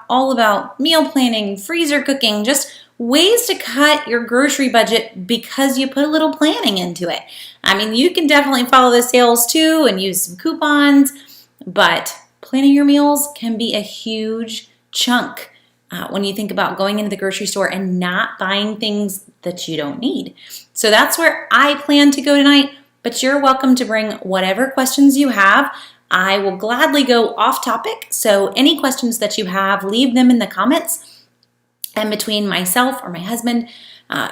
all about meal planning, freezer cooking, just ways to cut your grocery budget because you put a little planning into it. I mean, you can definitely follow the sales too and use some coupons, but planning your meals can be a huge chunk when you think about going into the grocery store and not buying things that you don't need. So that's where I plan to go tonight, but you're welcome to bring whatever questions you have. I will gladly go off topic, so any questions that you have, leave them in the comments. And between myself or my husband,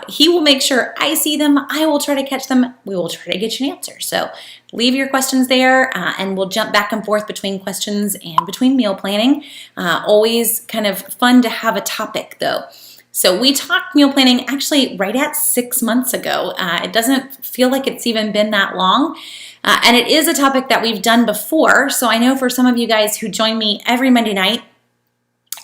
he will make sure I see them. I will try to catch them. We will try to get you an answer. So leave your questions there, and we'll jump back and forth between questions and between meal planning. Always kind of fun to have a topic though. So we talked meal planning actually right at 6 months ago. It doesn't feel like it's even been that long. And it is a topic that we've done before. So I know for some of you guys who join me every Monday night,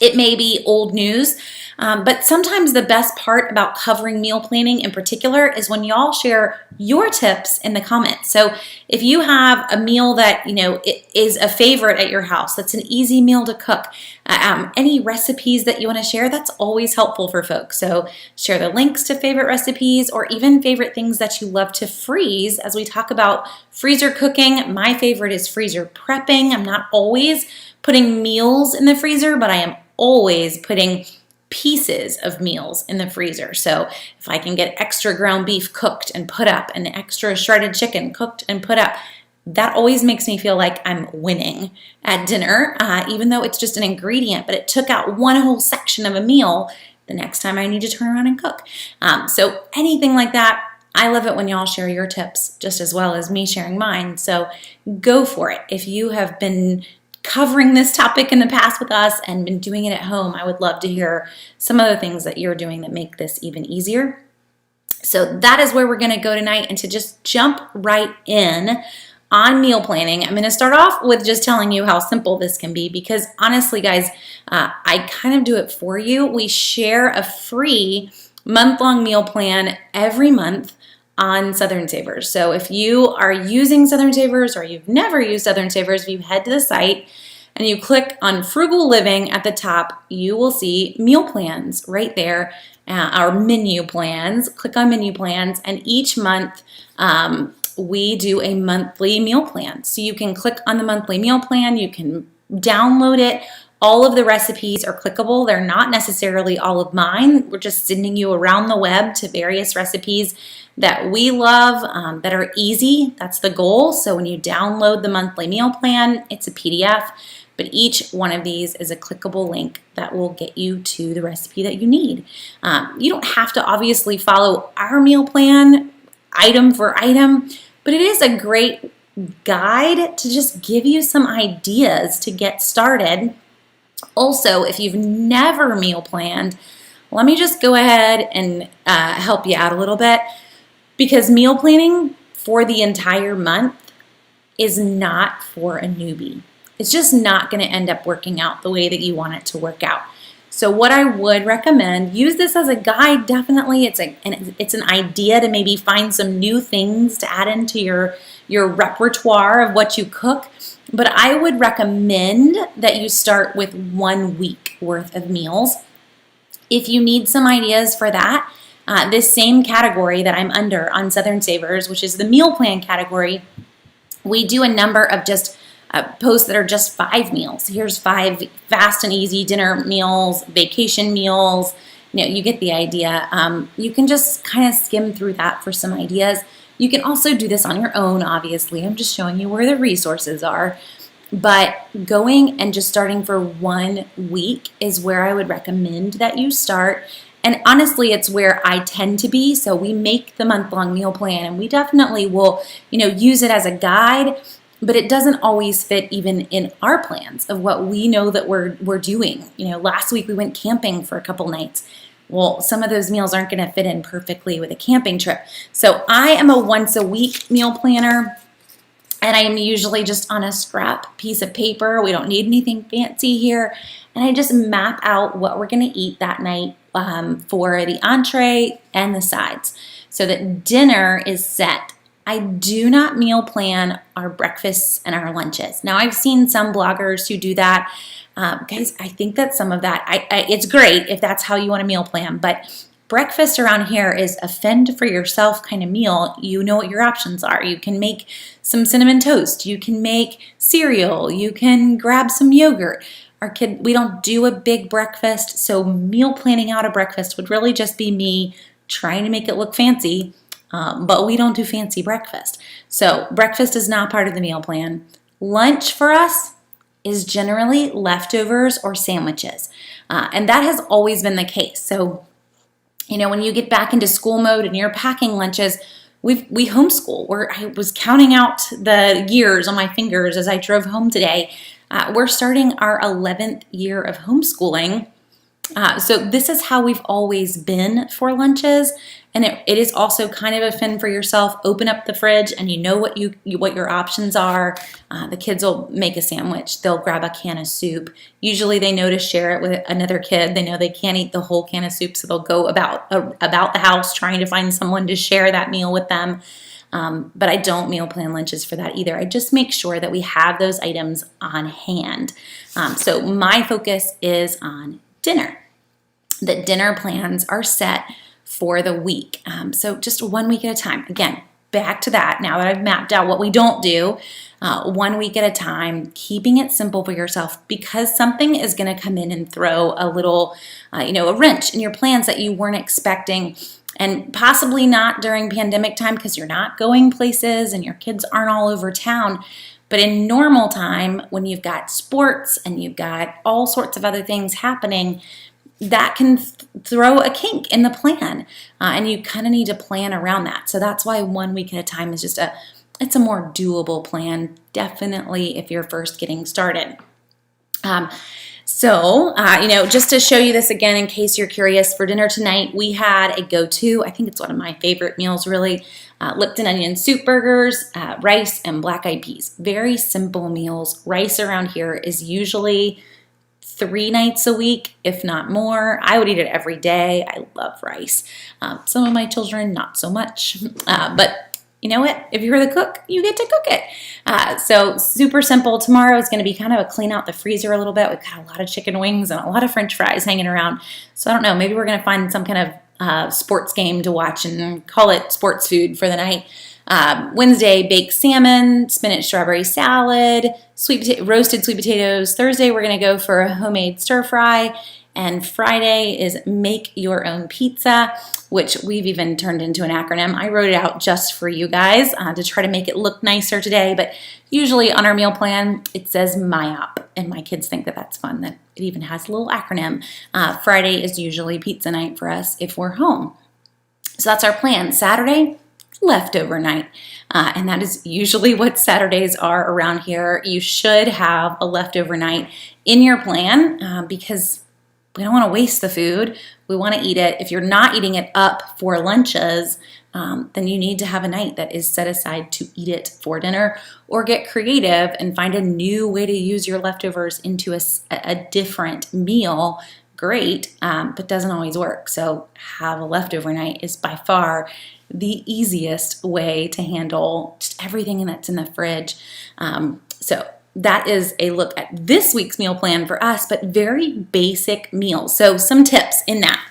it may be old news, but sometimes the best part about covering meal planning in particular is when y'all share your tips in the comments. So if you have a meal that it is a favorite at your house, that's an easy meal to cook, any recipes that you want to share, that's always helpful for folks. So share the links to favorite recipes or even favorite things that you love to freeze. As we talk about freezer cooking, my favorite is freezer prepping. I'm not always putting meals in the freezer, but I am always putting pieces of meals in the freezer. So if I can get extra ground beef cooked and put up and extra shredded chicken cooked and put up, that always makes me feel like I'm winning at dinner, even though it's just an ingredient, but it took out one whole section of a meal the next time I need to turn around and cook. So anything like that, I love it when y'all share your tips just as well as me sharing mine. So go for it. If you have been covering this topic in the past with us and been doing it at home, I would love to hear some of the things that you're doing that make this even easier. So that is where we're going to go tonight. And to just jump right in on meal planning, I'm going to start off with just telling you how simple this can be, because honestly, guys, I kind of do it for you. We share a free month-long meal plan every month on Southern Savers. So if you are using Southern Savers or you've never used Southern Savers, if you head to the site and you click on Frugal Living at the top, you will see meal plans right there, our menu plans. Click on menu plans, and each month we do a monthly meal plan. So you can click on the monthly meal plan, you can download it. All of the recipes are clickable. They're not necessarily all of mine. We're just sending you around the web to various recipes that we love, that are easy. That's the goal. So when you download the monthly meal plan, it's a PDF, but each one of these is a clickable link that will get you to the recipe that you need. You don't have to obviously follow our meal plan item for item, but it is a great guide to just give you some ideas to get started. Also, if you've never meal planned, let me just go ahead and help you out a little bit, because meal planning for the entire month is not for a newbie. It's just not going to end up working out the way that you want it to work out. So what I would recommend, use this as a guide, definitely. It's an idea to maybe find some new things to add into your repertoire of what you cook. But I would recommend that you start with 1 week worth of meals. If you need some ideas for that, this same category that I'm under on Southern Savers, which is the meal plan category, we do a number of just posts that are just 5 meals. Here's 5 fast and easy dinner meals, vacation meals. You get the idea. You can just kind of skim through that for some ideas. You can also do this on your own, obviously. I'm just showing you where the resources are. But going and just starting for 1 week is where I would recommend that you start. And honestly, it's where I tend to be. So we make the month-long meal plan, and we definitely will, use it as a guide, but it doesn't always fit even in our plans of what we know that we're doing. Last week we went camping for a couple nights. Well, some of those meals aren't going to fit in perfectly with a camping trip. So I am a once a week meal planner, and I am usually just on a scrap piece of paper. We don't need anything fancy here. And I just map out what we're going to eat that night for the entree and the sides so that dinner is set. I do not meal plan our breakfasts and our lunches. Now, I've seen some bloggers who do that. Guys, I think that some of that, it's great if that's how you want a meal plan, but breakfast around here is a fend for yourself kind of meal. You know what your options are. You can make some cinnamon toast. You can make cereal. You can grab some yogurt. We don't do a big breakfast, so meal planning out a breakfast would really just be me trying to make it look fancy, but we don't do fancy breakfast. So breakfast is not part of the meal plan. Lunch for us is generally leftovers or sandwiches, and that has always been the case. So when you get back into school mode and you're packing lunches, we homeschool. I was counting out the years on my fingers as I drove home today. We're starting our 11th year of homeschooling. So this is how we've always been for lunches. And it is also kind of a fend for yourself. Open up the fridge and you know what your options are. The kids will make a sandwich. They'll grab a can of soup. Usually they know to share it with another kid. They know they can't eat the whole can of soup, so they'll go about the house trying to find someone to share that meal with them. But I don't meal plan lunches for that either. I just make sure that we have those items on hand. So my focus is on dinner. The dinner plans are set for the week. So just 1 week at a time. Again, back to that. Now that I've mapped out what we don't do, 1 week at a time, keeping it simple for yourself, because something is going to come in and throw a little, a wrench in your plans that you weren't expecting. And possibly not during pandemic time because you're not going places and your kids aren't all over town. But in normal time, when you've got sports and you've got all sorts of other things happening, that can throw a kink in the plan. And you kind of need to plan around that. So that's why 1 week at a time is it's a more doable plan, definitely if you're first getting started. Just to show you this again, in case you're curious, for dinner tonight, we had a go-to. I think it's one of my favorite meals, really. Lipton onion soup burgers, rice, and black-eyed peas. Very simple meals. Rice around here is usually 3 nights a week, if not more. I would eat it every day. I love rice. Some of my children, not so much. But you know what? If you're the cook, you get to cook it. So super simple. Tomorrow is going to be kind of a clean out the freezer a little bit. We've got a lot of chicken wings and a lot of French fries hanging around. So I don't know. Maybe we're going to find some kind of sports game to watch and call it sports food for the night. Wednesday, baked salmon, spinach strawberry salad, roasted sweet potatoes. Thursday, we're going to go for a homemade stir fry. And Friday is make your own pizza, which we've even turned into an acronym. I wrote it out just for you guys to try to make it look nicer today. But usually on our meal plan, it says MyOp. And my kids think that that's fun, that it even has a little acronym. Friday is usually pizza night for us if we're home. So that's our plan. Saturday, leftover night. And that is usually what Saturdays are around here. You should have a leftover night in your plan because we don't want to waste the food. We want to eat it. If you're not eating it up for lunches, then you need to have a night that is set aside to eat it for dinner, or get creative and find a new way to use your leftovers into a different meal. Great, but doesn't always work. So have a leftover night is by far the easiest way to handle just everything that's in the fridge. So that is a look at this week's meal plan for us, but very basic meals. So some tips in that.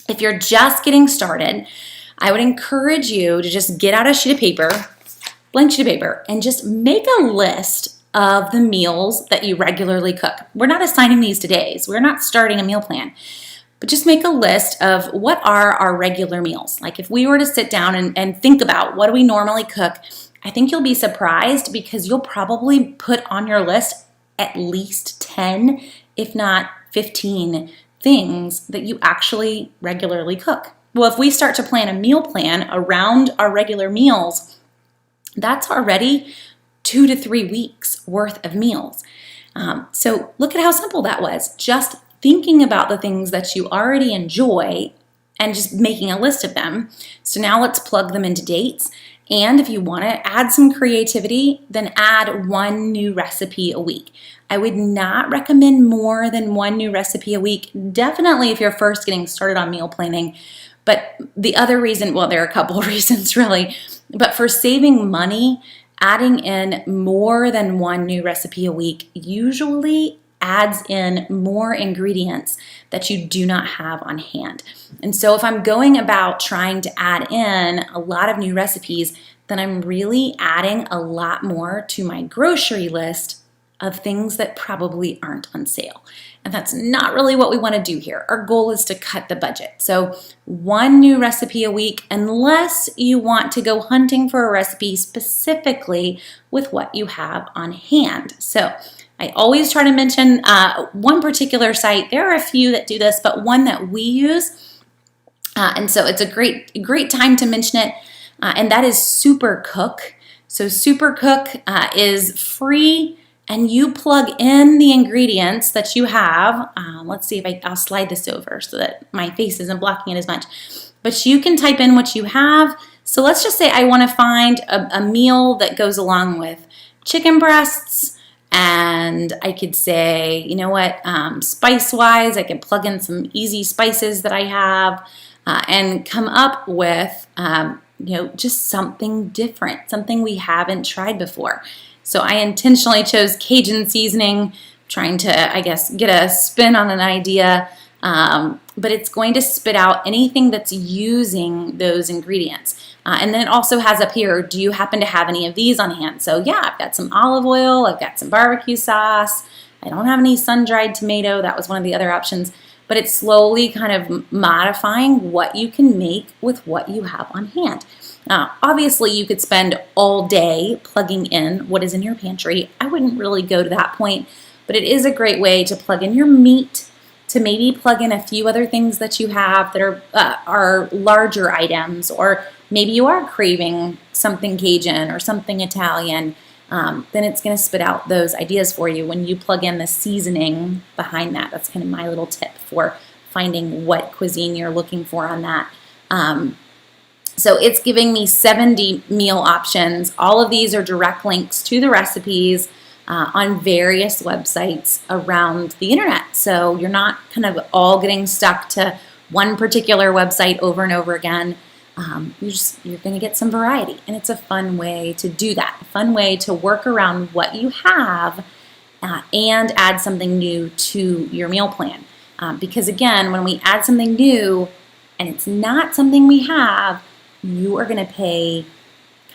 If you're just getting started, I would encourage you to just get out a sheet of paper, blank sheet of paper, and just make a list of the meals that you regularly cook. We're not assigning these to days. We're not starting a meal plan. But just make a list of what are our regular meals. Like if we were to sit down and think about what do we normally cook, I think you'll be surprised because you'll probably put on your list at least 10, if not 15 things that you actually regularly cook. Well, if we start to plan a meal plan around our regular meals, that's already 2 to 3 weeks worth of meals. So look at how simple that was. Just thinking about the things that you already enjoy and just making a list of them. So now let's plug them into dates. And if you want to add some creativity, then add 1 new recipe a week. I would not recommend more than 1 new recipe a week, definitely if you're first getting started on meal planning. But the other reason, well, there are a couple of reasons really, but for saving money, adding in more than 1 new recipe a week usually adds in more ingredients that you do not have on hand. And so if I'm going about trying to add in a lot of new recipes, then I'm really adding a lot more to my grocery list of things that probably aren't on sale. And that's not really what we want to do here. Our goal is to cut the budget. So 1 new recipe a week, unless you want to go hunting for a recipe specifically with what you have on hand. So I always try to mention one particular site. There are a few that do this, but one that we use, and so it's a great time to mention it, and that is Supercook. So Supercook is free, and you plug in the ingredients that you have. Let's see if I'll slide this over so that my face isn't blocking it as much. But you can type in what you have. So let's just say I want to find a meal that goes along with chicken breasts. And I could say, you know what, spice-wise, I could plug in some easy spices that I have and come up with, just something different, something we haven't tried before. So I intentionally chose Cajun seasoning, trying to, I guess, get a spin on an idea, but it's going to spit out anything that's using those ingredients. And then it also has up here, do you happen to have any of these on hand? So yeah, I've got some olive oil, I've got some barbecue sauce, I don't have any sun-dried tomato, that was one of the other options, but it's slowly kind of modifying what you can make with what you have on hand. Obviously, you could spend all day plugging in what is in your pantry. I wouldn't really go to that point, but it is a great way to plug in your meat, to maybe plug in a few other things that you have that are larger items, or maybe you are craving something Cajun or something Italian, then it's going to spit out those ideas for you when you plug in the seasoning behind that. That's kind of my little tip for finding what cuisine you're looking for on that. So it's giving me 70 meal options. All of these are direct links to the recipes on various websites around the internet. So you're not kind of all getting stuck to one particular website over and over again. You're going to get some variety, and it's a fun way to do that, a fun way to work around what you have and add something new to your meal plan. Because again, when we add something new and it's not something we have, you are going to pay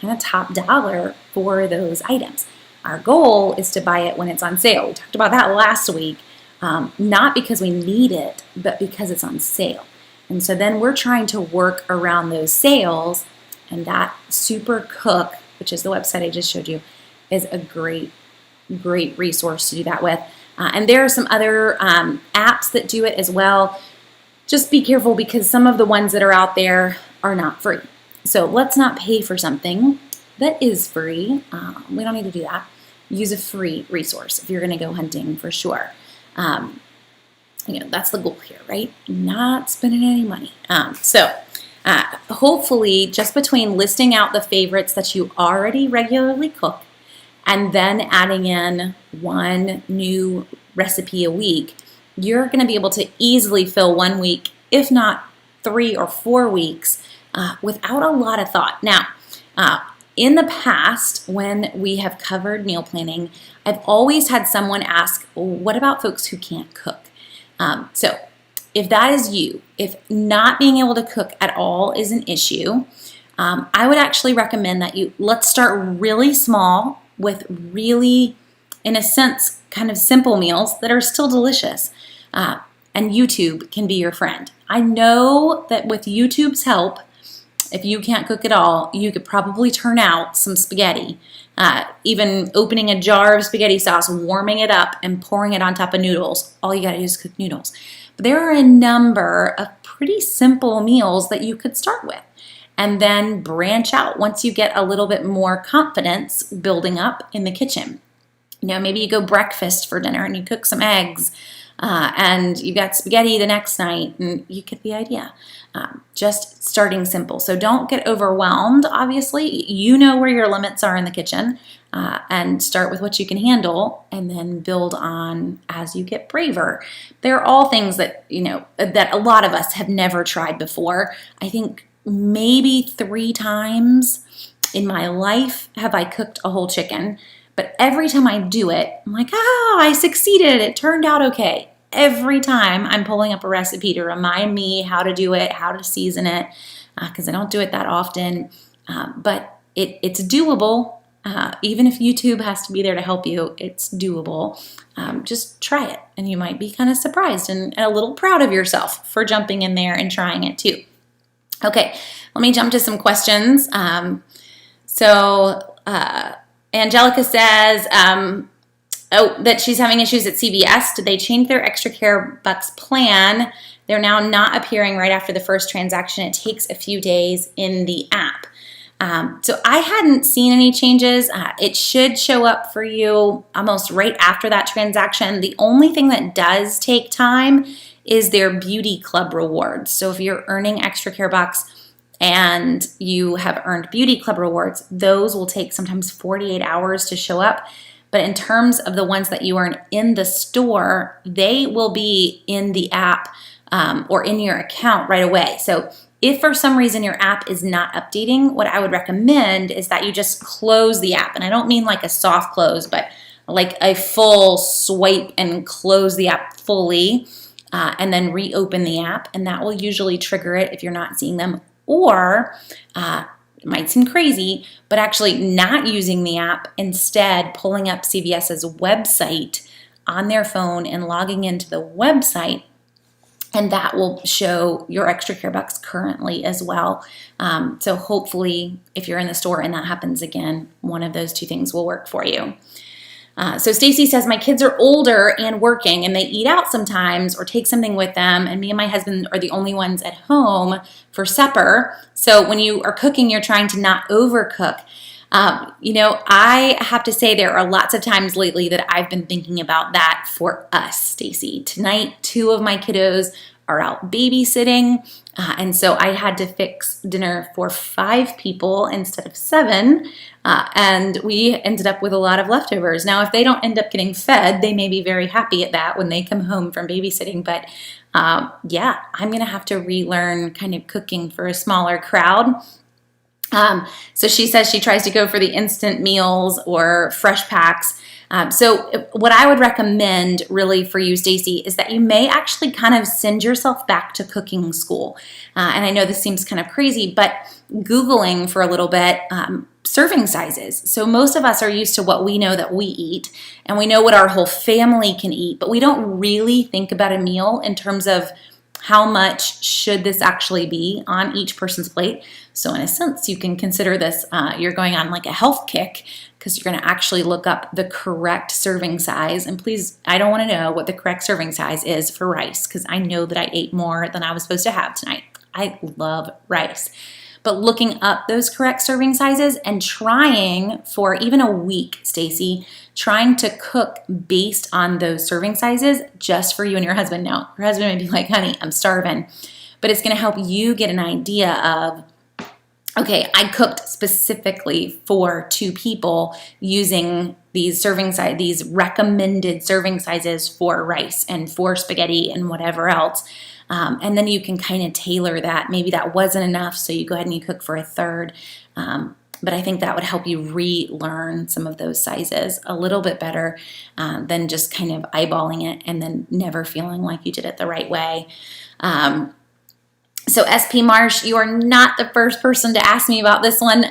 kind of top dollar for those items. Our goal is to buy it when it's on sale. We talked about that last week, not because we need it, but because it's on sale. And so then we're trying to work around those sales, and that Supercook, which is the website I just showed you, is a great resource to do that with. And there are some other apps that do it as well. Just be careful, because some of the ones that are out there are not free. So let's not pay for something that is free. We don't need to do that. Use a free resource if you're going to go hunting, for sure. That's the goal here, right? Not spending any money. Hopefully, just between listing out the favorites that you already regularly cook and then adding in 1 new recipe a week, you're going to be able to easily fill 1 week, if not 3 or 4 weeks, without a lot of thought. Now, in the past, when we have covered meal planning, I've always had someone ask, what about folks who can't cook? So if that is you, if not being able to cook at all is an issue, I would actually recommend that let's start really small with really, in a sense, kind of simple meals that are still delicious. And YouTube can be your friend. I know that with YouTube's help, if you can't cook at all, you could probably turn out some spaghetti. Even opening a jar of spaghetti sauce, warming it up, and pouring it on top of noodles. All you gotta do is cook noodles. But there are a number of pretty simple meals that you could start with, and then branch out once you get a little bit more confidence building up in the kitchen. Maybe you go breakfast for dinner and you cook some eggs, and you got spaghetti the next night, and you get the idea. Just starting simple. So don't get overwhelmed, obviously. You know where your limits are in the kitchen, and start with what you can handle, and then build on as you get braver. They're all things that, that a lot of us have never tried before. I think maybe 3 times in my life have I cooked a whole chicken, But every time I do it, I'm like, I succeeded. It turned out okay. Every time I'm pulling up a recipe to remind me how to do it, how to season it, because I don't do it that often. But it's doable. Even if YouTube has to be there to help you, it's doable. Just try it, and you might be kind of surprised and a little proud of yourself for jumping in there and trying it too. Okay, let me jump to some questions. Angelica says that she's having issues at CVS. Did they change their Extra Care Bucks plan? They're now not appearing right after the first transaction. It takes a few days in the app. So I hadn't seen any changes. It should show up for you almost right after that transaction. The only thing that does take time is their Beauty Club rewards. So if you're earning Extra Care Bucks and you have earned Beauty Club rewards, those will take sometimes 48 hours to show up. But in terms of the ones that you earn in the store, they will be in the app or in your account right away. So if for some reason your app is not updating, what I would recommend is that you just close the app. And I don't mean like a soft close, but like a full swipe and close the app fully and then reopen the app. And that will usually trigger it if you're not seeing them. Or it might seem crazy, but actually not using the app, instead pulling up CVS's website on their phone and logging into the website, and that will show your Extra Care Bucks currently as well. So hopefully if you're in the store and that happens again, one of those two things will work for you. So Stacy says, my kids are older and working, and they eat out sometimes or take something with them, and me and my husband are the only ones at home for supper. So when you are cooking, you're trying to not overcook. I have to say there are lots of times lately that I've been thinking about that for us, Stacy. Tonight, 2 of my kiddos are out babysitting, and so I had to fix dinner for 5 people instead of 7, and we ended up with a lot of leftovers. Now, if they don't end up getting fed, they may be very happy at that when they come home from babysitting, but I'm going to have to relearn kind of cooking for a smaller crowd. So she says she tries to go for the instant meals or fresh packs. So what I would recommend really for you, Stacy, is that you may actually kind of send yourself back to cooking school. And I know this seems kind of crazy, but Googling for a little bit, serving sizes. So most of us are used to what we know that we eat, and we know what our whole family can eat, but we don't really think about a meal in terms of how much should this actually be on each person's plate. So in a sense, you can consider this, you're going on like a health kick, because you're going to actually look up the correct serving size. And please, I don't want to know what the correct serving size is for rice, because I know that I ate more than I was supposed to have tonight. I love rice. But looking up those correct serving sizes and trying for even a week, Stacy, trying to cook based on those serving sizes just for you and your husband. Now, your husband may be like, honey, I'm starving. But it's going to help you get an idea of, okay, I cooked specifically for 2 people using these these recommended serving sizes for rice and for spaghetti and whatever else. And then you can kind of tailor that. Maybe that wasn't enough, so you go ahead and you cook for a third. But I think that would help you relearn some of those sizes a little bit better than just kind of eyeballing it and then never feeling like you did it the right way. So SP Marsh, you are not the first person to ask me about this one.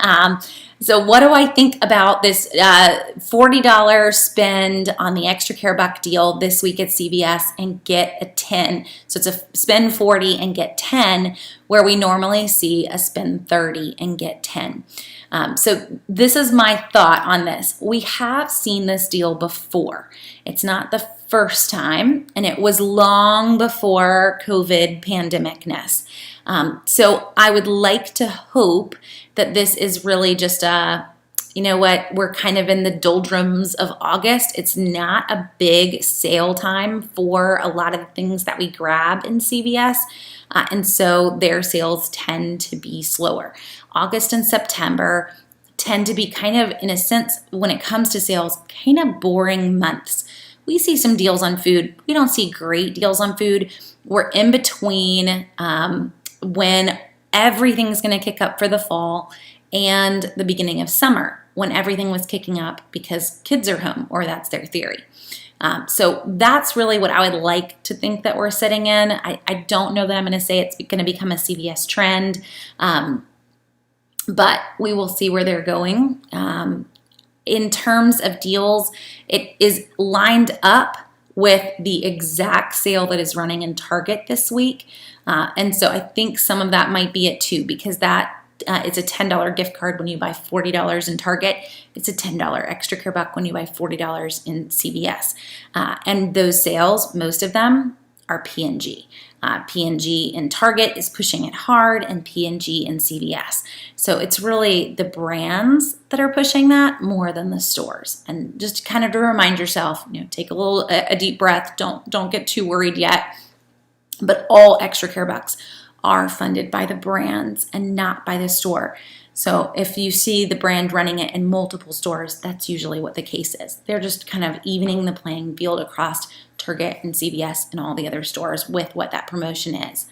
So what do I think about this $40 spend on the Extra Care Buck deal this week at CVS and get a 10? So it's a spend 40 and get 10, where we normally see a spend 30 and get 10. So this is my thought on this. We have seen this deal before. It's not the first time, and it was long before COVID pandemicness. So I would like to hope that this is really just we're kind of in the doldrums of August. It's not a big sale time for a lot of the things that we grab in CVS. And so their sales tend to be slower. August and September tend to be kind of, in a sense, when it comes to sales, kind of boring months. We see some deals on food. We don't see great deals on food. We're in between when everything's going to kick up for the fall and the beginning of summer. when everything was kicking up because kids are home, or that's their theory. So that's really what I would like to think that we're sitting in. I don't know that I'm going to say it's going to become a CVS trend, but we will see where they're going. In terms of deals, it is lined up with the exact sale that is running in Target this week. And so I think some of that might be it too, because that it's a $10 gift card when you buy $40 in Target. It's a $10 extra care buck when you buy $40 in CVS. And those sales, most of them are P&G. P&G in Target is pushing it hard, and P&G in CVS. So it's really the brands that are pushing that more than the stores. And just kind of to remind yourself, take a deep breath. Don't get too worried yet. But all extra care bucks are funded by the brands and not by the store. So if you see the brand running it in multiple stores, that's usually what the case is. They're just kind of evening the playing field across Target and CVS and all the other stores with what that promotion is.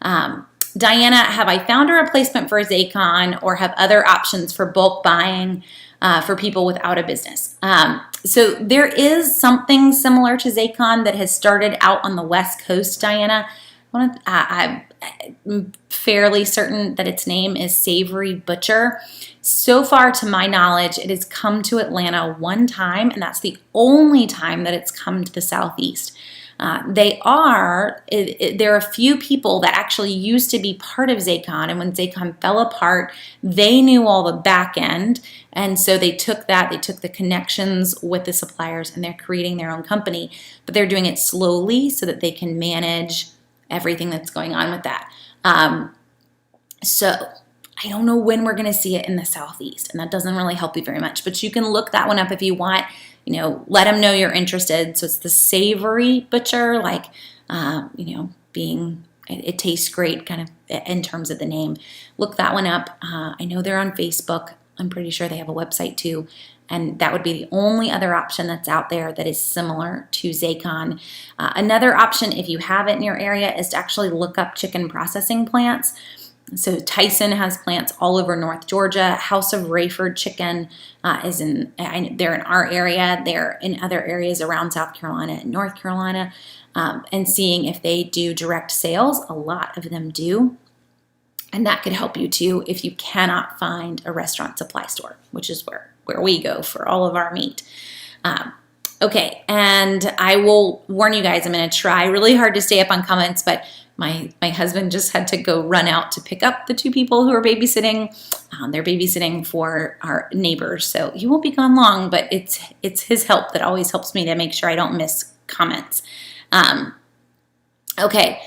Diana, have I found a replacement for Zaycon or have other options for bulk buying for people without a business? So there is something similar to Zaycon that has started out on the West Coast, Diana. I'm fairly certain that its name is Savory Butcher. So far, to my knowledge, it has come to Atlanta one time, and that's the only time that it's come to the Southeast. There are a few people that actually used to be part of Zaycon, and when Zaycon fell apart, they knew all the back end, and so they took the connections with the suppliers, and they're creating their own company, but they're doing it slowly so that they can manage everything that's going on with that. So I don't know when we're going to see it in the Southeast, and that doesn't really help you very much, but you can look that one up if you want. Let them know you're interested. So it's the Savory Butcher, it tastes great kind of in terms of the name. Look that one up. I know they're on Facebook. I'm pretty sure they have a website too. And that would be the only other option that's out there that is similar to Zaycon. Another option, if you have it in your area, is to actually look up chicken processing plants. So Tyson has plants all over North Georgia. House of Rayford Chicken they're in our area. They're in other areas around South Carolina and North Carolina. And seeing if they do direct sales. A lot of them do. And that could help you too if you cannot find a restaurant supply store, which is where we go for all of our meat. Okay, and I will warn you guys, I'm going to try really hard to stay up on comments, but my husband just had to go run out to pick up the two people who are babysitting. They're babysitting for our neighbors, so he won't be gone long, but it's his help that always helps me to make sure I don't miss comments. Okay.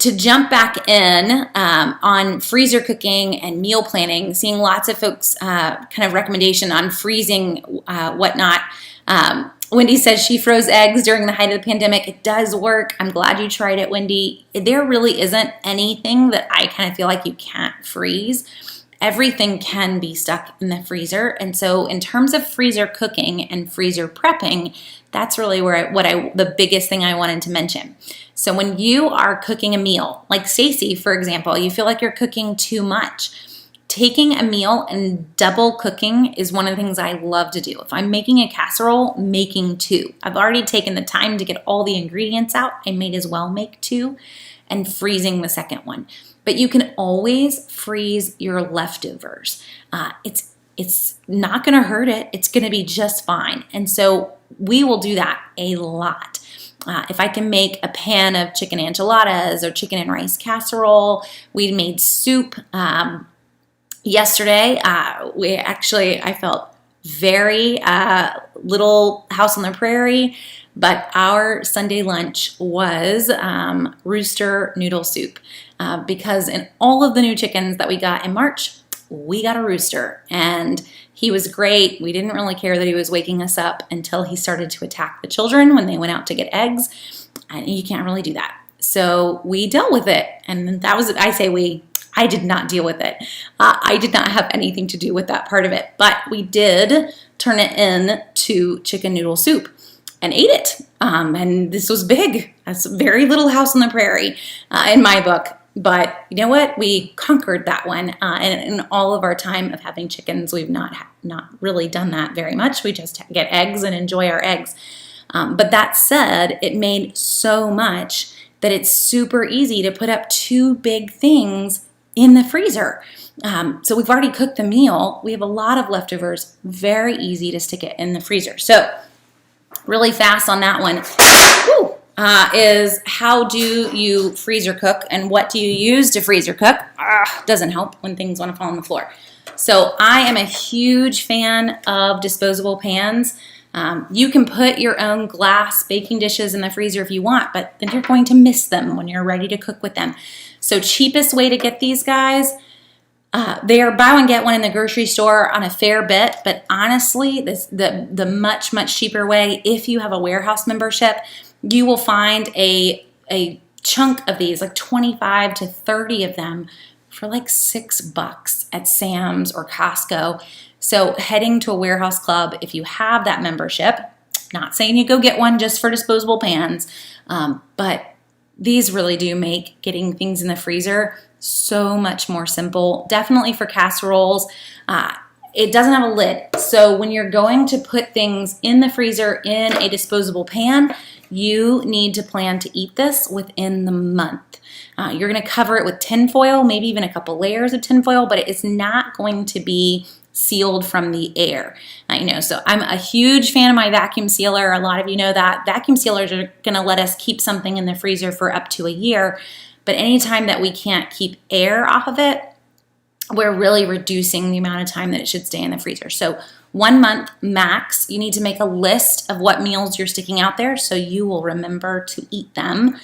To jump back in on freezer cooking and meal planning, seeing lots of folks kind of recommendation on freezing whatnot. Wendy says she froze eggs during the height of the pandemic. It does work. I'm glad you tried it, Wendy. There really isn't anything that I kind of feel like you can't freeze. Everything can be stuck in the freezer. And so in terms of freezer cooking and freezer prepping, that's really the biggest thing I wanted to mention. So when you are cooking a meal, like Stacy, for example, you feel like you're cooking too much. Taking a meal and double cooking is one of the things I love to do. If I'm making a casserole, making two. I've already taken the time to get all the ingredients out. I might as well make two, and freezing the second one. But you can always freeze your leftovers. It's not going to hurt it. It's going to be just fine. And so we will do that a lot. If I can make a pan of chicken enchiladas or chicken and rice casserole, we made soup yesterday. I felt very little house on the prairie, but our Sunday lunch was rooster noodle soup because in all of the new chickens that we got in March, we got a rooster, and he was great. We didn't really care that he was waking us up until he started to attack the children when they went out to get eggs, and you can't really do that. So we dealt with it, and that was, I say we, I did not deal with it. I did not have anything to do with that part of it, but we did turn it into chicken noodle soup and ate it. And this was big. That's very little house on the prairie in my book. But you know what? We conquered that one. And in all of our time of having chickens, we've not really done that very much. We just get eggs and enjoy our eggs. But that said, it made so much that it's super easy to put up 2 big things in the freezer. So we've already cooked the meal. We have a lot of leftovers. Very easy to stick it in the freezer. So really fast on that one. Is how do you freezer cook and what do you use to freezer cook? Doesn't help when things want to fall on the floor. So I am a huge fan of disposable pans. You can put your own glass baking dishes in the freezer if you want, but then you're going to miss them when you're ready to cook with them. So cheapest way to get these guys, they are buy one get one in the grocery store on a fair bit, but honestly, the much cheaper way, if you have a warehouse membership, you will find a chunk of these, like 25 to 30 of them, for like $6 at Sam's or Costco. So heading to a warehouse club, if you have that membership, not saying you go get one just for disposable pans, but these really do make getting things in the freezer so much more simple. Definitely for casseroles. It doesn't have a lid. So when you're going to put things in the freezer in a disposable pan, you need to plan to eat this within the month. You're going to cover it with tin foil, maybe even a couple layers of tin foil, but it's not going to be sealed from the air. So I'm a huge fan of my vacuum sealer. A lot of you know that. Vacuum sealers are going to let us keep something in the freezer for up to a year, but anytime that we can't keep air off of it, we're really reducing the amount of time that it should stay in the freezer. So 1 month max. You need to make a list of what meals you're sticking out there so you will remember to eat them.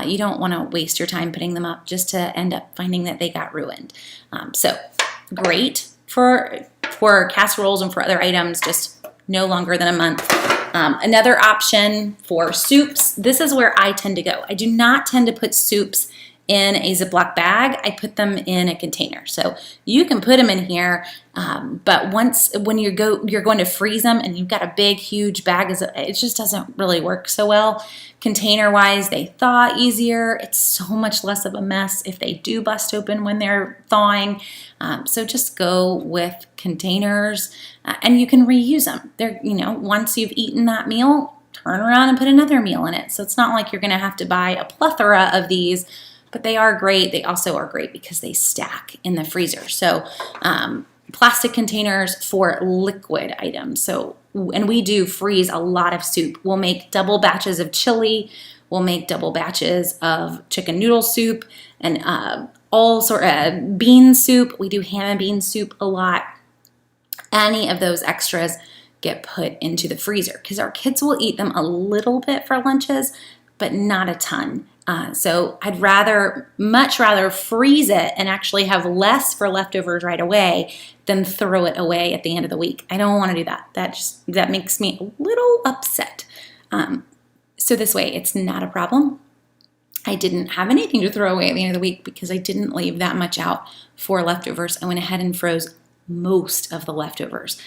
You don't want to waste your time putting them up just to end up finding that they got ruined. So great for casseroles and for other items, just no longer than a month. Another option for soups, this is where I tend to go. I do not tend to put soups in a Ziploc bag. I put them in a container. So you can put them in here, but when you're going to freeze them and you've got a big, huge bag, it just doesn't really work so well. Container-wise, they thaw easier. It's so much less of a mess if they do bust open when they're thawing. So just go with containers, and you can reuse them. Once you've eaten that meal, turn around and put another meal in it. So it's not like you're going to have to buy a plethora of these, but they are great. They also are great because they stack in the freezer. So plastic containers for liquid items. And we do freeze a lot of soup. We'll make double batches of chili. We'll make double batches of chicken noodle soup and all sort of bean soup. We do ham and bean soup a lot. Any of those extras get put into the freezer because our kids will eat them a little bit for lunches, but not a ton. So I'd much rather freeze it and actually have less for leftovers right away than throw it away at the end of the week. I don't want to do that. That makes me a little upset. So this way, it's not a problem. I didn't have anything to throw away at the end of the week because I didn't leave that much out for leftovers. I went ahead and froze most of the leftovers.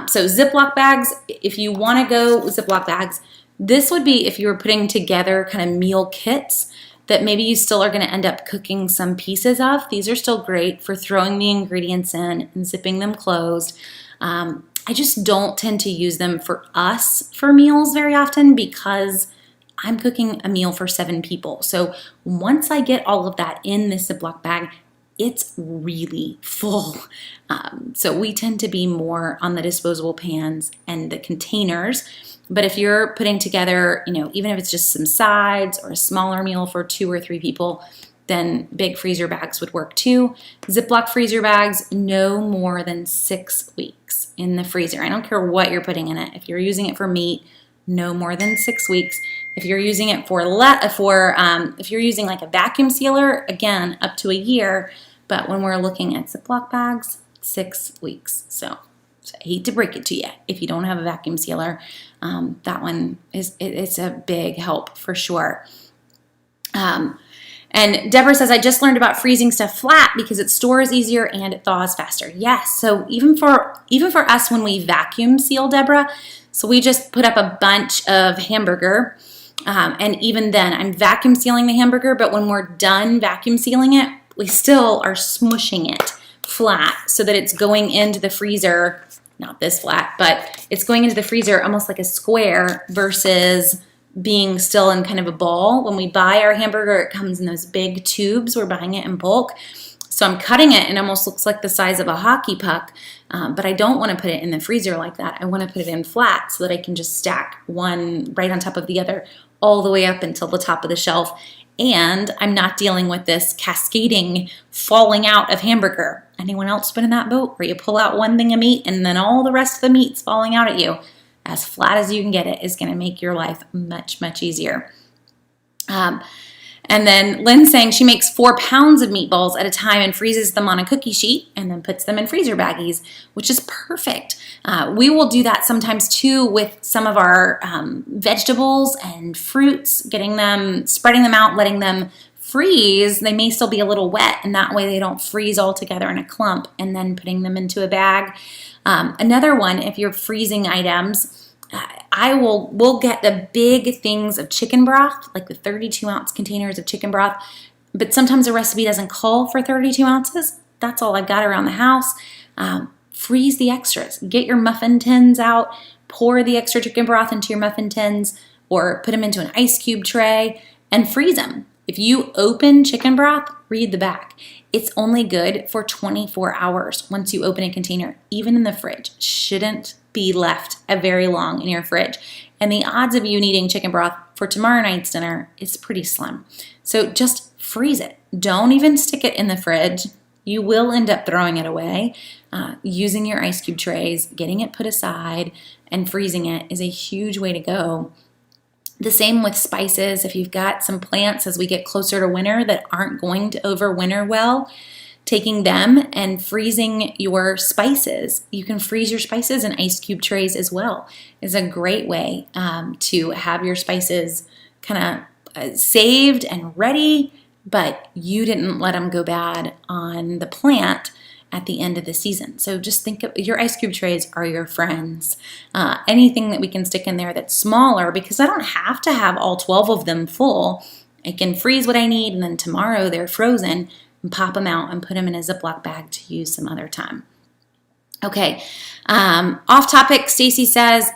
So Ziploc bags, if you want to go with Ziploc bags, this would be if you were putting together kind of meal kits that maybe you still are going to end up cooking some pieces of. These are still great for throwing the ingredients in and zipping them closed. I just don't tend to use them for us for meals very often because I'm cooking a meal for 7 people. So once I get all of that in this Ziploc bag, it's really full. So we tend to be more on the disposable pans and the containers. But if you're putting together, even if it's just some sides or a smaller meal for 2 or 3 people, then big freezer bags would work too. Ziploc freezer bags, no more than 6 weeks in the freezer. I don't care what you're putting in it. If you're using it for meat, no more than 6 weeks. If you're using it if you're using like a vacuum sealer, again, up to a year. But when we're looking at Ziploc bags, 6 weeks. So I hate to break it to you. If you don't have a vacuum sealer, that one it's a big help for sure. And Deborah says, I just learned about freezing stuff flat because it stores easier and it thaws faster. Yes, so even for us when we vacuum seal, Deborah, so we just put up a bunch of hamburger And even then, I'm vacuum sealing the hamburger, but when we're done vacuum sealing it, we still are smushing it flat so that it's going into the freezer, not this flat, but it's going into the freezer almost like a square versus being still in kind of a ball. When we buy our hamburger, it comes in those big tubes. We're buying it in bulk. So I'm cutting it and it almost looks like the size of a hockey puck, but I don't want to put it in the freezer like that. I want to put it in flat so that I can just stack one right on top of the other all the way up until the top of the shelf. And I'm not dealing with this cascading falling out of hamburger. Anyone else been in that boat where you pull out one thing of meat and then all the rest of the meat's falling out at you? As flat as you can get it is going to make your life much, much easier. And then Lynn's saying she makes 4 pounds of meatballs at a time and freezes them on a cookie sheet and then puts them in freezer baggies, which is perfect. We will do that sometimes too with some of our vegetables and fruits, spreading them out, letting them freeze. They may still be a little wet, and that way they don't freeze all together in a clump, and then putting them into a bag. Another one, if you're freezing items, we'll get the big things of chicken broth, like the 32-ounce containers of chicken broth, but sometimes the recipe doesn't call for 32 ounces. That's all I've got around the house. Freeze the extras. Get your muffin tins out, pour the extra chicken broth into your muffin tins, or put them into an ice cube tray and freeze them. If you open chicken broth, read the back. It's only good for 24 hours once you open a container, even in the fridge. Shouldn't be left very long in your fridge. And the odds of you needing chicken broth for tomorrow night's dinner is pretty slim. So just freeze it. Don't even stick it in the fridge. You will end up throwing it away. Using your ice cube trays, getting it put aside, and freezing it is a huge way to go. The same with spices. If you've got some plants as we get closer to winter that aren't going to overwinter well, taking them and freezing your spices. You can freeze your spices in ice cube trays as well. Is a great way to have your spices kind of saved and ready, but you didn't let them go bad on the plant at the end of the season. So just think of your ice cube trays are your friends. Anything that we can stick in there that's smaller, because I don't have to have all 12 of them full. I can freeze what I need, and then tomorrow they're frozen, and pop them out and put them in a Ziploc bag to use some other time. Okay, off topic, Stacy says,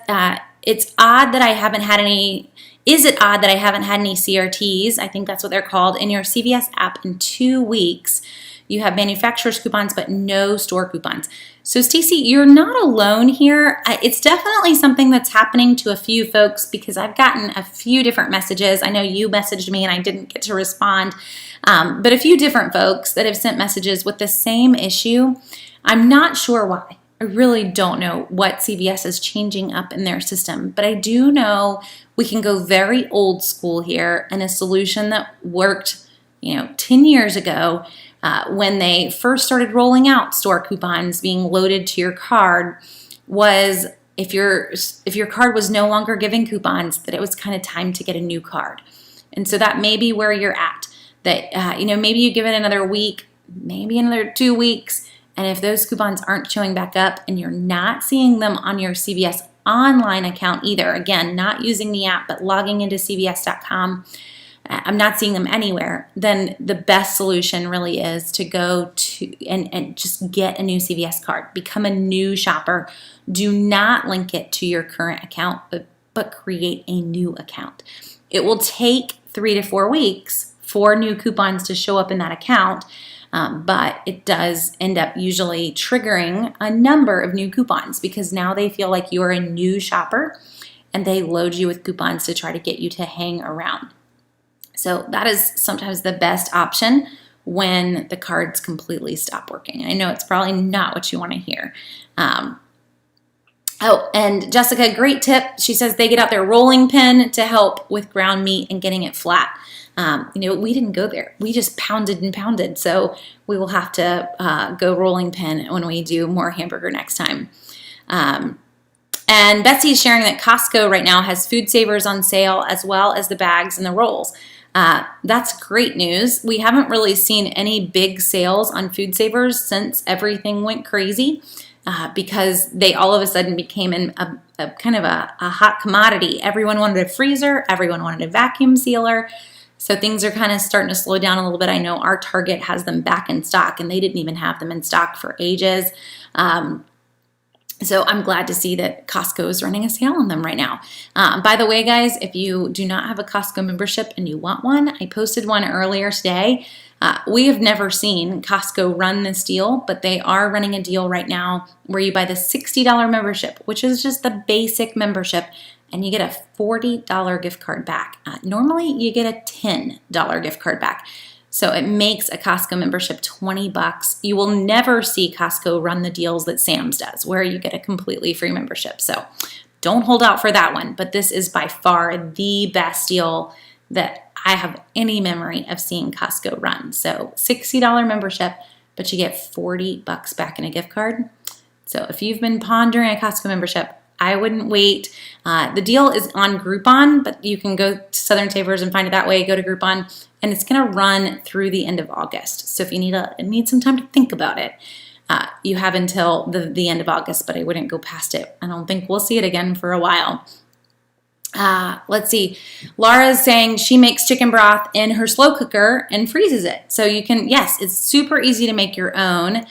it's odd that I haven't had any, is it odd that I haven't had any CRTs, I think that's what they're called, in your CVS app in 2 weeks? You have manufacturer's coupons, but no store coupons. So Stacy, you're not alone here. It's definitely something that's happening to a few folks because I've gotten a few different messages. I know you messaged me and I didn't get to respond, but a few different folks that have sent messages with the same issue. I'm not sure why. I really don't know what CVS is changing up in their system, but I do know we can go very old school here, and a solution that worked, 10 years ago when they first started rolling out store coupons being loaded to your card was if your card was no longer giving coupons, that it was kind of time to get a new card. And so that may be where you're at, that maybe you give it another week, maybe another 2 weeks, and if those coupons aren't showing back up and you're not seeing them on your CVS online account either, again, not using the app but logging into cvs.com, I'm not seeing them anywhere, then the best solution really is to go to and just get a new CVS card. Become a new shopper. Do not link it to your current account, but create a new account. It will take 3 to 4 weeks for new coupons to show up in that account, but it does end up usually triggering a number of new coupons because now they feel like you're a new shopper and they load you with coupons to try to get you to hang around. So that is sometimes the best option when the cards completely stop working. I know it's probably not what you want to hear. And Jessica, great tip. She says they get out their rolling pin to help with ground meat and getting it flat. We didn't go there. We just pounded and pounded. So we will have to go rolling pin when we do more hamburger next time. And Betsy is sharing that Costco right now has food savers on sale as well as the bags and the rolls. That's great news. We haven't really seen any big sales on food savers since everything went crazy. because they all of a sudden became a kind of a hot commodity. Everyone wanted a freezer. Everyone wanted a vacuum sealer. So things are kind of starting to slow down a little bit. I know our Target has them back in stock, and they didn't even have them in stock for ages. So I'm glad to see that Costco is running a sale on them right now. By the way, guys, if you do not have a Costco membership and you want one, I posted one earlier today. We have never seen Costco run this deal, but they are running a deal right now where you buy the $60 membership, which is just the basic membership, and you get a $40 gift card back. Normally, you get a $10 gift card back. So it makes a Costco membership $20. You will never see Costco run the deals that Sam's does, where you get a completely free membership. So don't hold out for that one. But this is by far the best deal that I have any memory of seeing Costco run. So $60 membership, but you get $40 back in a gift card. So if you've been pondering a Costco membership, I wouldn't wait. The deal is on Groupon, but you can go to Southern Savers and find it that way. Go to Groupon, and it's going to run through the end of August. So if you need some time to think about it, you have until the end of August, but I wouldn't go past it. I don't think we'll see it again for a while. Let's see. Laura's saying she makes chicken broth in her slow cooker and freezes it. So you can, yes, it's super easy to make your own.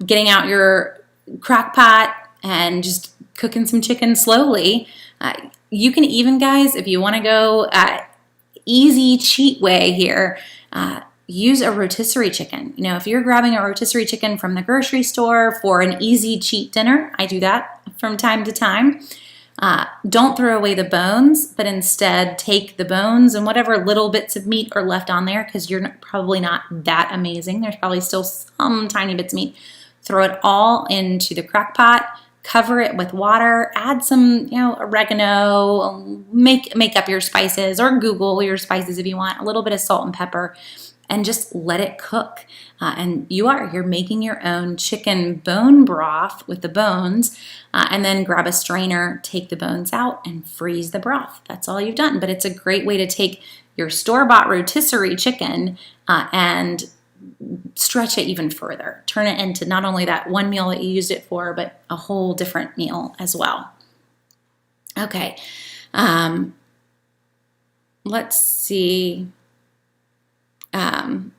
Getting out your crock pot and just cooking some chicken slowly. You can even, guys, if you want to go easy cheat way here, use a rotisserie chicken. You know, if you're grabbing a rotisserie chicken from the grocery store for an easy cheat dinner, I do that from time to time. Don't throw away the bones, but instead take the bones and whatever little bits of meat are left on there, because you're probably not that amazing. There's probably still some tiny bits of meat. Throw it all into the crock pot. Cover it with water, add some, oregano, make up your spices, or Google your spices if you want, a little bit of salt and pepper, and just let it cook. And you're making your own chicken bone broth with the bones, and then grab a strainer, take the bones out, and freeze the broth. That's all you've done. But it's a great way to take your store-bought rotisserie chicken and stretch it even further. Turn it into not only that one meal that you used it for, but a whole different meal as well. Okay. Let's see. And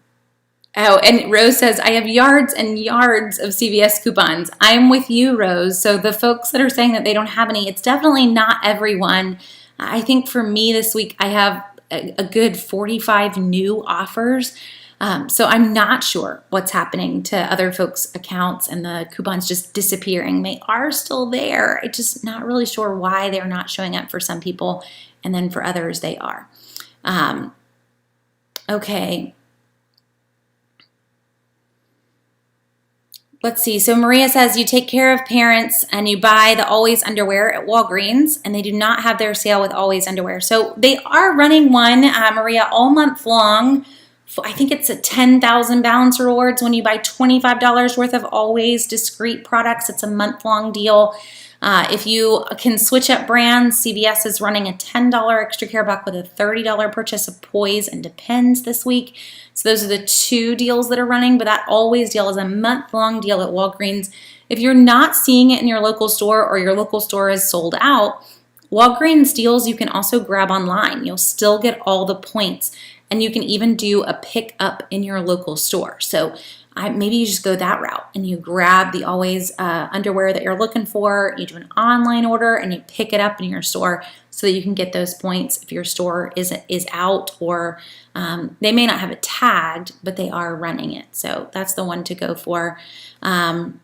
Rose says, I have yards and yards of CVS coupons. I'm with you, Rose. So the folks that are saying that they don't have any, it's definitely not everyone. I think for me this week, I have a good 45 new offers. So I'm not sure what's happening to other folks' accounts and the coupons just disappearing. They are still there. I'm just not really sure why they're not showing up for some people, and then for others they are. Okay. Let's see. So Maria says you take care of parents and you buy the Always underwear at Walgreens, and they do not have their sale with Always underwear. So they are running one, Maria, all month long. I think it's a 10,000 balance rewards when you buy $25 worth of Always discreet products. It's a month-long deal. If you can switch up brands, CVS is running a $10 extra care buck with a $30 purchase of Poise and Depends this week. So those are the two deals that are running, but that Always deal is a month-long deal at Walgreens. If you're not seeing it in your local store, or your local store is sold out, Walgreens deals you can also grab online. You'll still get all the points. And you can even do a pick up in your local store. So maybe you just go that route and you grab the Always underwear that you're looking for. You do an online order and you pick it up in your store so that you can get those points if your store is out, or they may not have it tagged, but they are running it. So that's the one to go for. And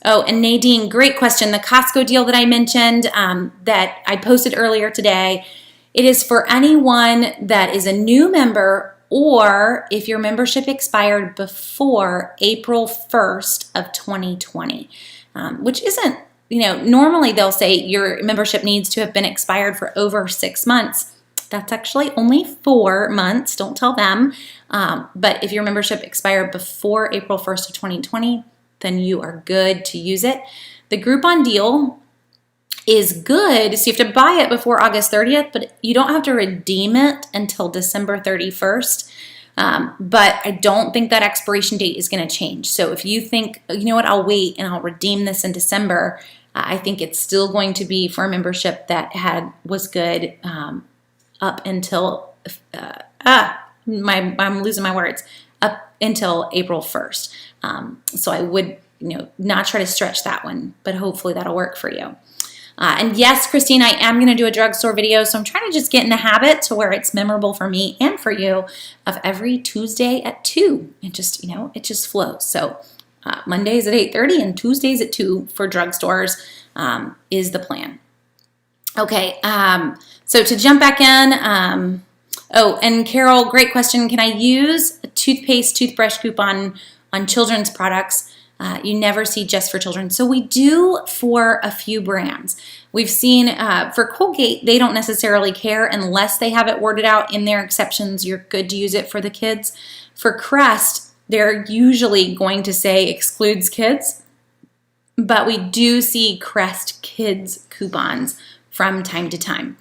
Nadine, great question. The Costco deal that I mentioned that I posted earlier today, it is for anyone that is a new member, or if your membership expired before April 1st of 2020, which isn't, normally they'll say your membership needs to have been expired for over 6 months. That's actually only 4 months. Don't tell them. But if your membership expired before April 1st of 2020, then you are good to use it. The Groupon deal is good, so you have to buy it before August 30th, but you don't have to redeem it until December 31st. But I don't think that expiration date is going to change. So if you think, you know what, I'll wait and I'll redeem this in December, I think it's still going to be for a membership that was good up until I'm losing my words, up until April 1st. So I would not try to stretch that one, but hopefully that'll work for you. And yes, Christine, I am going to do a drugstore video, so I'm trying to just get in the habit to where it's memorable for me and for you of every Tuesday at 2. It just, it just flows. So Mondays at 8:30 and Tuesdays at 2 for drugstores is the plan. Okay, so to jump back in, and Carol, great question. Can I use a toothbrush coupon on children's products? You never see just for children. So we do for a few brands. We've seen for Colgate, they don't necessarily care unless they have it worded out in their exceptions. You're good to use it for the kids. For Crest, they're usually going to say excludes kids, but we do see Crest Kids coupons from time to time.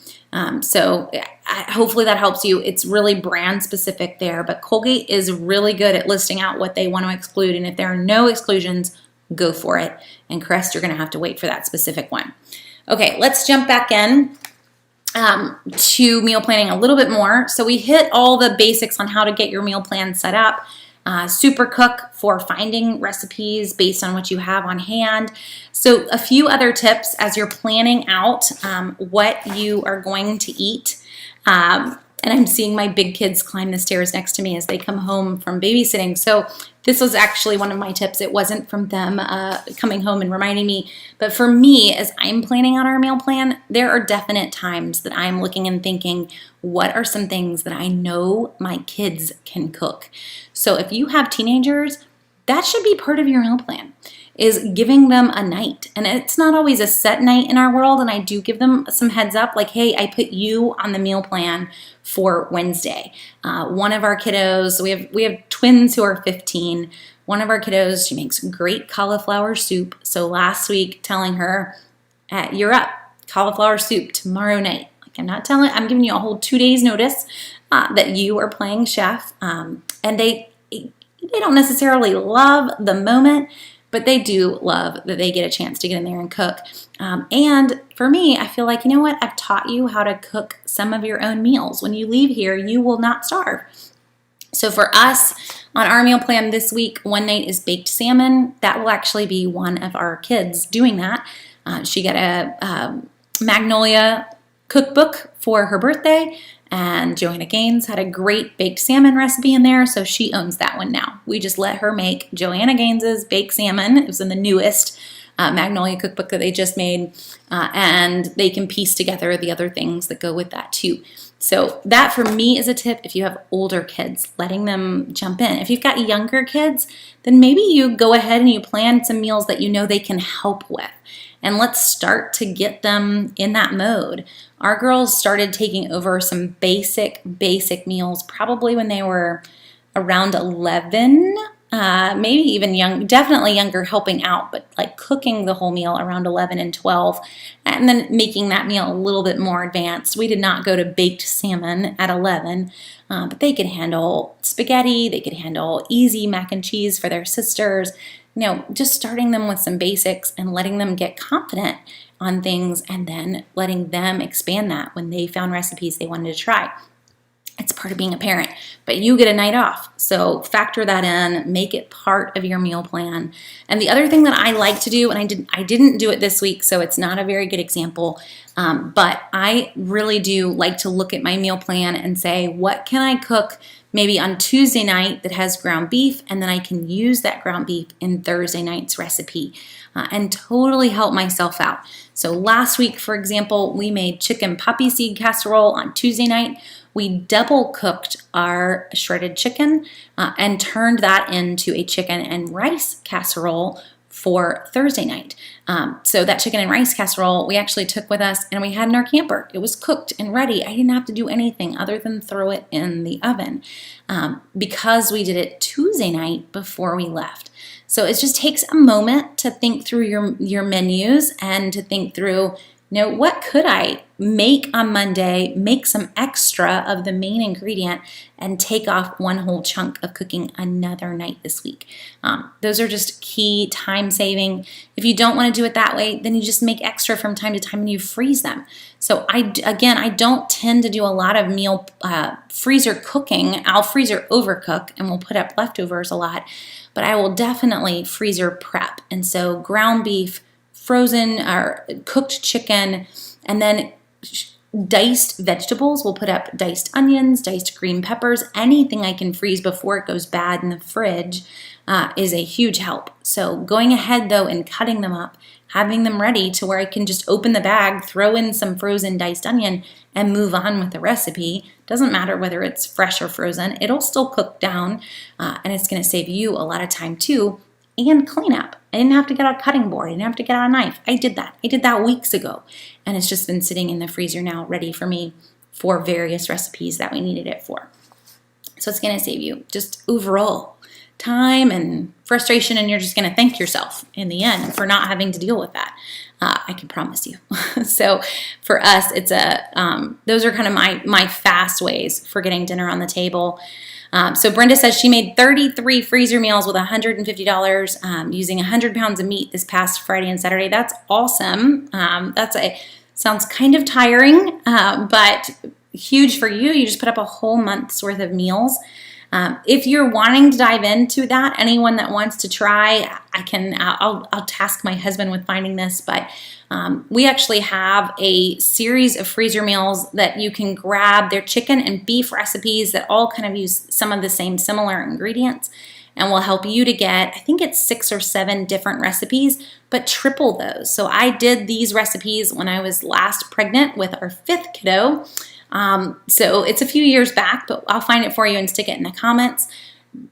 So hopefully that helps you. It's really brand specific there, but Colgate is really good at listing out what they want to exclude. And if there are no exclusions, go for it. And Crest, you're going to have to wait for that specific one. Okay, let's jump back in to meal planning a little bit more. So we hit all the basics on how to get your meal plan set up. Supercook for finding recipes based on what you have on hand. So a few other tips as you're planning out what you are going to eat. And I'm seeing my big kids climb the stairs next to me as they come home from babysitting. So this was actually one of my tips. It wasn't from them coming home and reminding me. But for me, as I'm planning out our meal plan, there are definite times that I'm looking and thinking, what are some things that I know my kids can cook? So if you have teenagers, that should be part of your meal plan, is giving them a night. And it's not always a set night in our world, and I do give them some heads up, like, hey, I put you on the meal plan for Wednesday. One of our kiddos, we have twins who are 15. One of our kiddos, she makes great cauliflower soup. So last week, telling her, you're up, cauliflower soup tomorrow night. Like, I'm giving you a whole 2 days notice that you are playing chef. And they don't necessarily love the moment, but they do love that they get a chance to get in there and cook. And for me, I feel like, you know what? I've taught you how to cook some of your own meals. When you leave here, you will not starve. So for us, on our meal plan this week, one night is baked salmon. That will actually be one of our kids doing that. She got a Magnolia cookbook for her birthday, and Joanna Gaines had a great baked salmon recipe in there, so she owns that one now. We just let her make Joanna Gaines's baked salmon. It was in the newest Magnolia cookbook that they just made, and they can piece together the other things that go with that too. So that for me is a tip if you have older kids, letting them jump in. If you've got younger kids, then maybe you go ahead and you plan some meals that you know they can help with. And let's start to get them in that mode. Our girls started taking over some basic meals probably when they were around 11, maybe even definitely younger, helping out, but like cooking the whole meal around 11 and 12, and then making that meal a little bit more advanced. We did not go to baked salmon at 11, but they could handle spaghetti, they could handle easy mac and cheese for their sisters. Just starting them with some basics and letting them get confident on things, and then letting them expand that when they found recipes they wanted to try. It's part of being a parent, but you get a night off. So factor that in, make it part of your meal plan. And the other thing that I like to do, and I didn't do it this week, so it's not a very good example, but I really do like to look at my meal plan and say, what can I cook maybe on Tuesday night that has ground beef, and then I can use that ground beef in Thursday night's recipe and totally help myself out. So last week, for example, we made chicken poppy seed casserole on Tuesday night. We double cooked our shredded chicken and turned that into a chicken and rice casserole for Thursday night. So that chicken and rice casserole we actually took with us and we had in our camper. It was cooked and ready. I didn't have to do anything other than throw it in the oven because we did it Tuesday night before we left. So it just takes a moment to think through your menus and to think through, what could I make on Monday, make some extra of the main ingredient, and take off one whole chunk of cooking another night this week. Those are just key time saving. If you don't want to do it that way, then you just make extra from time to time and you freeze them. So I don't tend to do a lot of meal freezer cooking. I'll freezer overcook and we'll put up leftovers a lot, but I will definitely freezer prep. And so ground beef, frozen or cooked chicken, and then diced vegetables. We'll put up diced onions, diced green peppers, anything I can freeze before it goes bad in the fridge is a huge help. So going ahead though and cutting them up, having them ready to where I can just open the bag, throw in some frozen diced onion, and move on with the recipe. Doesn't matter whether it's fresh or frozen, it'll still cook down, and it's gonna save you a lot of time too, and cleanup. I didn't have to get out a cutting board. I didn't have to get out a knife. I did that weeks ago. And it's just been sitting in the freezer now ready for me for various recipes that we needed it for. So it's going to save you just overall time and frustration, and you're just going to thank yourself in the end for not having to deal with that. I can promise you. So for us, it's those are kind of my fast ways for getting dinner on the table. So Brenda says she made 33 freezer meals with $150 using 100 pounds of meat this past Friday and Saturday. That's awesome. Sounds kind of tiring, but huge for you. You just put up a whole month's worth of meals. If you're wanting to dive into that, anyone that wants to try, I'll task my husband with finding this, but we actually have a series of freezer meals that you can grab. They're chicken and beef recipes that all kind of use some of the same similar ingredients and will help you to get, I think it's 6 or 7 different recipes, but triple those. So I did these recipes when I was last pregnant with our 5th kiddo. So it's a few years back, but I'll find it for you and stick it in the comments.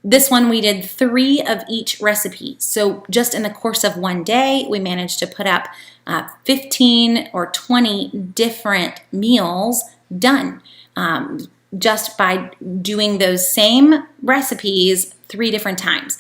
This one we did 3 of each recipe. So just in the course of one day, we managed to put up 15 or 20 different meals done just by doing those same recipes 3 different times.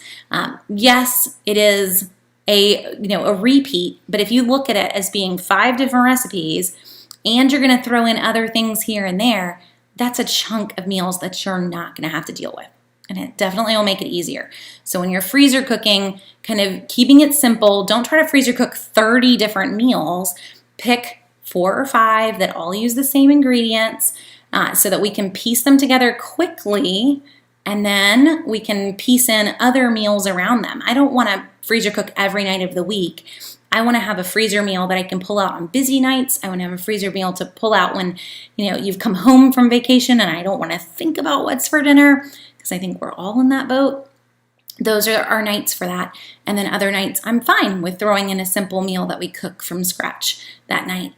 Yes, it is a repeat, but if you look at it as being 5 different recipes and you're going to throw in other things here and there, that's a chunk of meals that you're not going to have to deal with. And it definitely will make it easier. So when you're freezer cooking, kind of keeping it simple, don't try to freezer cook 30 different meals. Pick 4 or 5 that all use the same ingredients so that we can piece them together quickly, and then we can piece in other meals around them. I don't want to freezer cook every night of the week. I want to have a freezer meal that I can pull out on busy nights. I want to have a freezer meal to pull out when you've come home from vacation and I don't want to think about what's for dinner, because I think we're all in that boat. Those are our nights for that. And then other nights, I'm fine with throwing in a simple meal that we cook from scratch that night.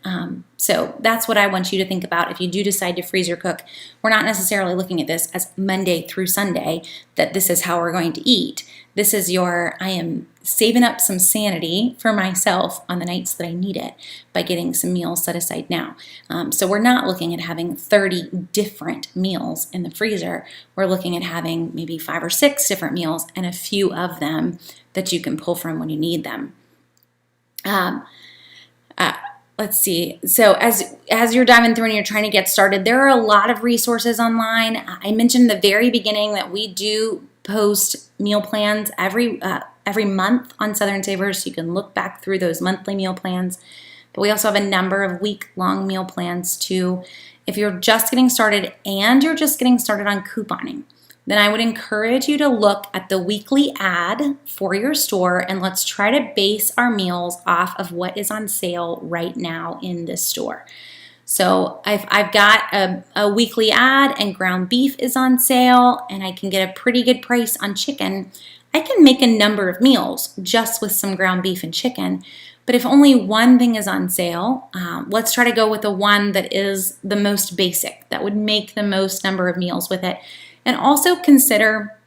So that's what I want you to think about if you do decide to freezer cook. We're not necessarily looking at this as Monday through Sunday, that this is how we're going to eat. This is I am saving up some sanity for myself on the nights that I need it by getting some meals set aside now. So we're not looking at having 30 different meals in the freezer. We're looking at having maybe 5 or 6 different meals and a few of them that you can pull from when you need them. Let's see. So as you're diving through and you're trying to get started, there are a lot of resources online. I mentioned in the very beginning that we do post meal plans every month on Southern Savers, so you can look back through those monthly meal plans. But we also have a number of week-long meal plans too. If you're just getting started and you're just getting started on couponing, then I would encourage you to look at the weekly ad for your store, and let's try to base our meals off of what is on sale right now in this store. So I've got a weekly ad and ground beef is on sale and I can get a pretty good price on chicken. I can make a number of meals just with some ground beef and chicken. But if only one thing is on sale, let's try to go with the one that is the most basic, that would make the most number of meals with it. And also consider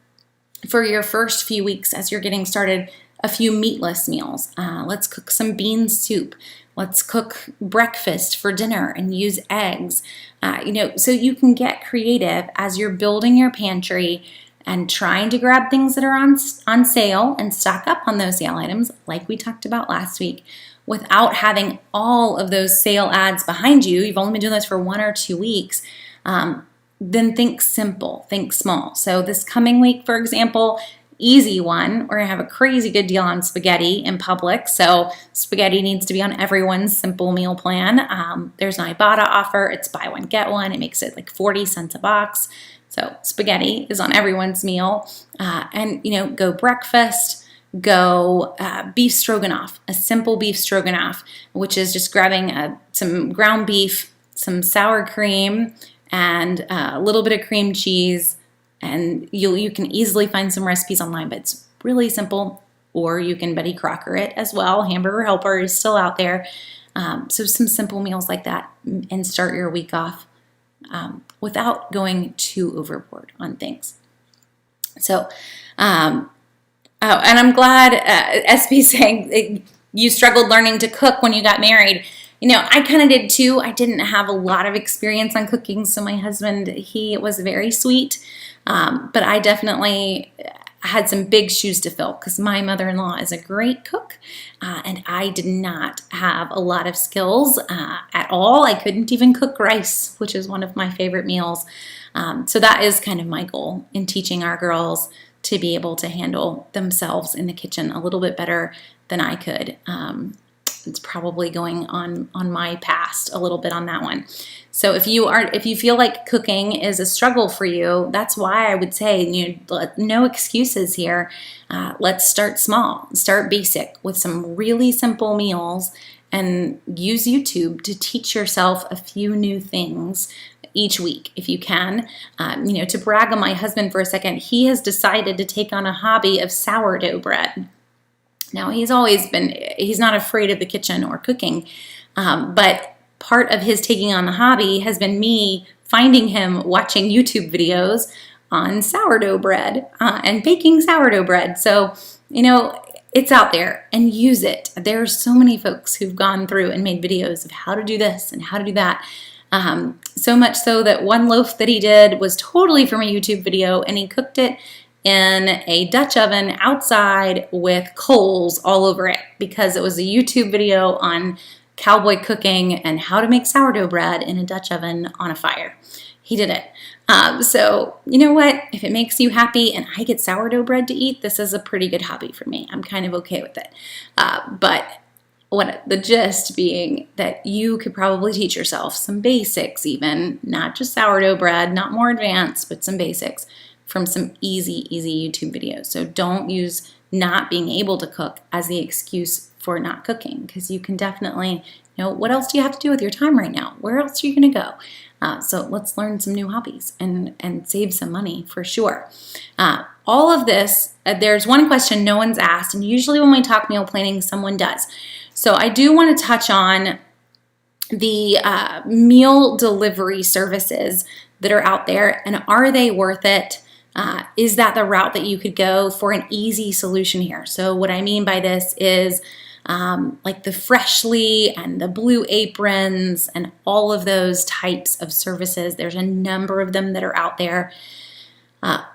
for your first few weeks as you're getting started, a few meatless meals. Let's cook some bean soup. Let's cook breakfast for dinner and use eggs. So you can get creative as you're building your pantry and trying to grab things that are on sale and stock up on those sale items like we talked about last week, without having all of those sale ads behind you. You've only been doing this for 1 or 2 weeks. Then think simple, think small. So this coming week, for example, easy one, we're gonna have a crazy good deal on spaghetti in Publix. So spaghetti needs to be on everyone's simple meal plan. There's an Ibotta offer. It's buy one, get one. It makes it like 40 cents a box. So spaghetti is on everyone's meal. And go breakfast, go beef stroganoff, a simple beef stroganoff, which is just grabbing some ground beef, some sour cream, and a little bit of cream cheese. And you can easily find some recipes online, but it's really simple. Or you can Betty Crocker it as well. Hamburger Helper is still out there. So some simple meals like that, and start your week off without going too overboard on things. So, and I'm glad SB saying you struggled learning to cook when you got married. I kind of did too. I didn't have a lot of experience on cooking, so my husband, he was very sweet. But I definitely had some big shoes to fill because my mother-in-law is a great cook, and I did not have a lot of skills at all. I couldn't even cook rice, which is one of my favorite meals. So that is kind of my goal in teaching our girls to be able to handle themselves in the kitchen a little bit better than I could. It's probably going on my past a little bit on that one. So if you feel like cooking is a struggle for you, that's why I would say, no excuses here. Let's start small, start basic with some really simple meals, and use YouTube to teach yourself a few new things each week if you can. To brag on my husband for a second, he has decided to take on a hobby of sourdough bread. Now, he's not afraid of the kitchen or cooking, but part of his taking on the hobby has been me finding him watching YouTube videos on sourdough bread and baking sourdough bread. So, it's out there, and use it. There are so many folks who've gone through and made videos of how to do this and how to do that. So much so that one loaf that he did was totally from a YouTube video, and he cooked it in a Dutch oven outside with coals all over it because it was a YouTube video on cowboy cooking and how to make sourdough bread in a Dutch oven on a fire. He did it. So you know what? If it makes you happy and I get sourdough bread to eat, this is a pretty good hobby for me. I'm kind of okay with it. But the gist being that you could probably teach yourself some basics even, not just sourdough bread, not more advanced, but some basics from some easy YouTube videos. So don't use not being able to cook as the excuse for not cooking, because you can definitely, what else do you have to do with your time right now? Where else are you going to go? So let's learn some new hobbies and save some money for sure. All of this, there's one question no one's asked, and usually when we talk meal planning, someone does. So I do want to touch on the meal delivery services that are out there, and are they worth it? Is that the route that you could go for an easy solution here? So what I mean by this is like the Freshly and the Blue Aprons and all of those types of services. There's a number of them that are out there.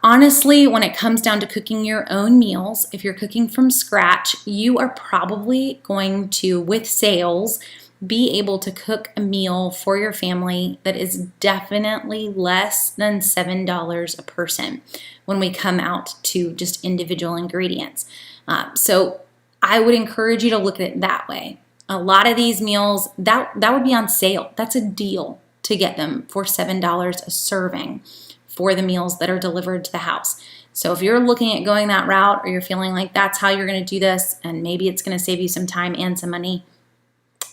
Honestly, when it comes down to cooking your own meals, if you're cooking from scratch, you are probably going to, with sales, be able to cook a meal for your family that is definitely less than $7 a person when we come out to just individual ingredients. So I would encourage you to look at it that way. A lot of these meals, that would be on sale. That's a deal to get them for $7 a serving for the meals that are delivered to the house. So if you're looking at going that route, or you're feeling like that's how you're going to do this, and maybe it's going to save you some time and some money,